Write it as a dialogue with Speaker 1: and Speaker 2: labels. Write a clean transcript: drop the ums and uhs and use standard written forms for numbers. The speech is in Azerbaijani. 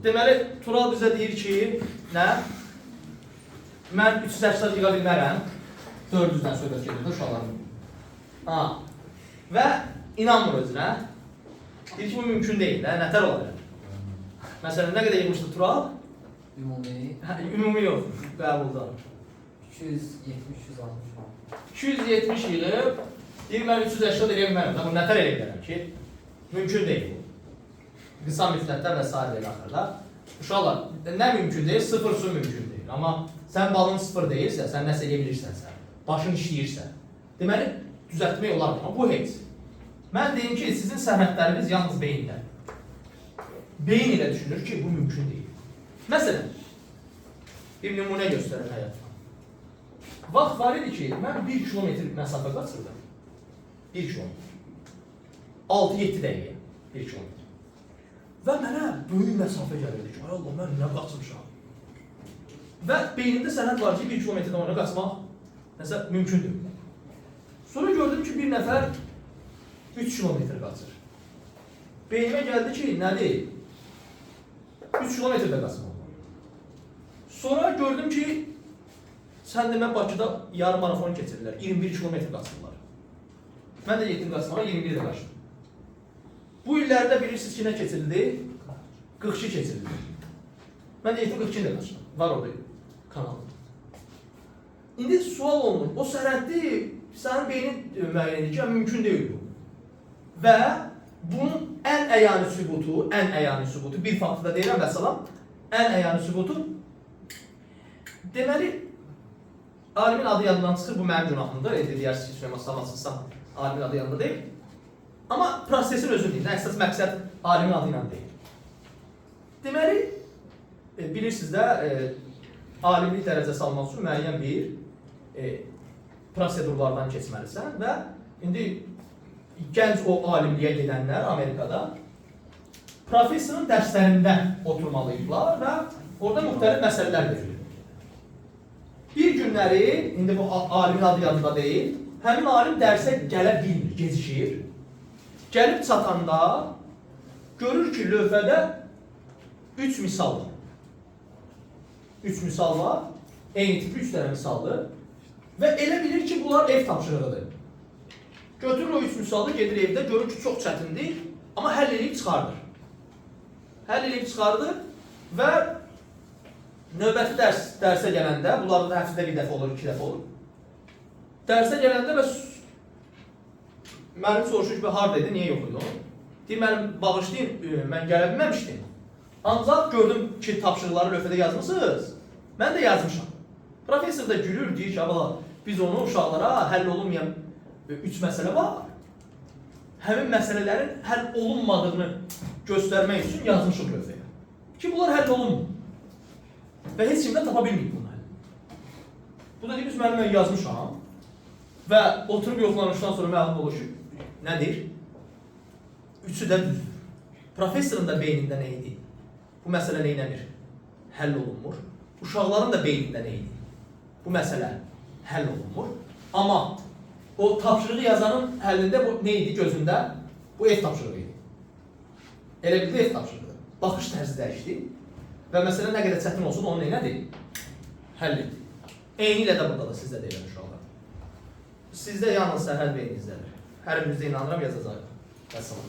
Speaker 1: Deməli, Tural bizə deyir ki, nə? Mən 380 yığa bilmərəm. 400-dən söhbət gedir uşaqlarım. Ha. Və inanmır özünə. Deyir ki, bu mümkün deyil, nətər ola bilər? Məsələn, nə qədər yığmışdı Tural?
Speaker 2: Ümumi.
Speaker 1: Ümumi yox, qəbuldan.
Speaker 2: 270-260.
Speaker 1: 270 yığıb, deyir mən 380 eləyə bilmərəm. Bu nətər eləyə bilərəm ki, mümkün deyil bu. Qısa müddətlər və s. ilə axırda. Uşaqlar, nə mümkün deyil? Sıfırsız mümkün deyil. Amma sən balın sıfır deyilsə, sən nəsə eləyə bilirsənsə, başın işləyirsə, deməli, düzəltmək olar. Amma bu heç. Mən deyim ki, sizin sərhədləriniz yalnız beyində. Beyin ilə düşünür ki, bu mümkün deyil. Məsələn, bir nümunə göstərir həyatdan. Vaxt var idi ki, mən 1 kilometr məsafə qaçırdım. 1 kilometr. 6-7 dəqiqə 1 kilometr. Və mənə böyük məsafə gəlirdi ki, ay Allah, mən nə qaçmışam. Və beynimdə sənəd var ki, 1 kilometrdən ona qaçmaq nəsə mümkündür. Sonra gördüm ki, bir nəfər 3 kilometr qaçır. Beynimə gəldi ki, nədir? 3 kilometrdə qaçmaq. Sonra gördüm ki, sən demə Bakıda yarım marafon keçirirlər, 21 kilometr qaçırlar. Mən də getdim qaçmağa, 21 də qaçdım. Bu illərdə bilirsiniz ki, nə keçirildi? 42 keçirildi. Mən də getdim 42 də qaçdım. Var orada kanalda. İndi sual olunur, o sərhəddi sənin beynin müəyyən edir ki, mümkün deyil bu. Və bunun ən əyani sübutu, bir faktda deyirəm və salam, ən əyani sübutu, deməli, alimin adı yadından çıxır, bu mənim günahımdır, deyərsiniz ki, Süleyman Savansızsam, alimin adı yanında deyil. Amma prosesin özünü deyil, əsas məqsəd alimin adı ilə deyil. Deməli, bilirsiniz də, alimlik dərəcəsi almaq üçün müəyyən bir prosedurlardan keçməlisən və indi gənc o alimliyə gedənlər Amerikada professorun dərslərində oturmalıydılar və orada müxtəlif məsələlər verilir. Bir günləri, indi bu alimin adı yadında deyil, həmin alim dərsə gələ bilmir, gecikir. Gəlib çatanda görür ki, lövhədə 3 misal var. 3 misal var, eyni tipli 3 dənə misaldır və elə bilir ki, bunlar ev tapşırığıdır. Götürür o 3 misalı, gedir evdə, görür ki, çox çətindir, amma həll edib çıxardır. Həll edib çıxardır və növbəti dərsə gələndə, bunların həftədə bir dəfə olur, 2 dəfə olur. Dərsə gələndə və müəllim soruşur ki, harada idi, niyə yox idi o? Deyir, müəllim, bağışlayın, mən gələ bilməmişdim. Ancaq gördüm ki, tapşırıqları lövhədə yazmışsınız, mən də yazmışam. Professor da gülür, deyir ki, biz onu uşaqlara həll olunmayan 3 məsələ var. Həmin məsələlərin həll olunmadığını göstərmək üçün yazmışıq lövhəyə. Ki, bunlar həll olunmur. Və heç kim də tapa bilməyib bunu. Bu da deyir, biz müəllim mən yazmışam və oturub yoxlanışdan sonra məlum olur ki, nədir? Üçü də düzdür. Professorun da beynində nə idi? Bu məsələ neynəmir? Həll olunmur. Uşaqların da beynində nə idi? Bu məsələ həll olunmur. Amma o tapşırığı yazanın həllində bu nə idi gözündə? Bu ev tapşırığı idi. Elə bildi ev tapşırığı. Baxış tərzi dəyişdi. Və məsələ nə qədər çətin olsun, onu nədir? Həll etdi. Eyni ilə də burada da sizdə deyilən uşaqlar. Sizdə yalnız sərhəd beyninizdə. Hər birinizdə inanıram yazacaq. Vəssalam.